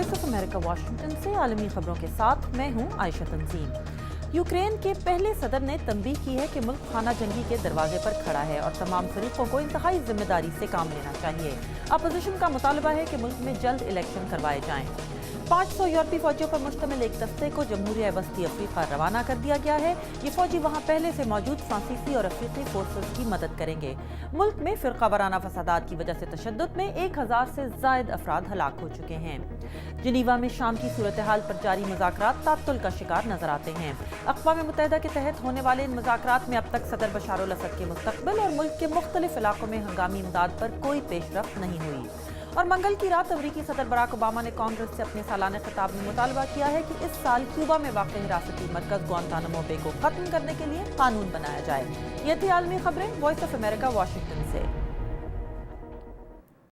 Voice of America Washington से आलमी खबरों के साथ मैं हूं आयशा तंजीम। यूक्रेन के पहले सदर ने तंबीह की है कि मुल्क खाना जंगी के दरवाजे पर खड़ा है और तमाम फरीकों को इंतहाई जिम्मेदारी से काम लेना चाहिए। अपोजिशन का मुतालबा है कि मुल्क में जल्द इलेक्शन करवाए जाएं। 500 यूरोपीय फौजियों पर मुश्तमिल एक दस्ते को जमहूरिया वस्ती अफ्रीका रवाना कर दिया गया है। ये फौजी वहाँ पहले से मौजूद फ्रांसीसी और अफ्रीकी फोर्सेस की मदद करेंगे। मुल्क में फिरका वाराना फसादात की वजह से तशद्दुद में 1000 से ज़ायद अफराद हलाक हो चुके हैं। जिनीवा में शाम की सूरत हाल पर जारी मुज़ाकरात तात्तुल का शिकार नजर आते हैं। अक़वाम मुत्तहिदा के तहत होने वाले इन मुज़ाकरात में अब तक सदर बशार अल असद के मुस्तक़बिल और मुल्क के मुख्तलिफ इलाकों में हंगामी इमदाद पर कोई पेशरफ्त नहीं हुई। और मंगल की रात अमरीकी सदर बराक ओबामा ने कांग्रेस से अपने सालाना खिताब में मुतालबा किया है कि इस साल क्यूबा में वाक़ई हिरासती मरकज़ गुआंतानामो बे को खत्म करने के लिए कानून बनाया जाए। ये थी आलमी खबरें वॉइस ऑफ अमेरिका वाशिंगटन से।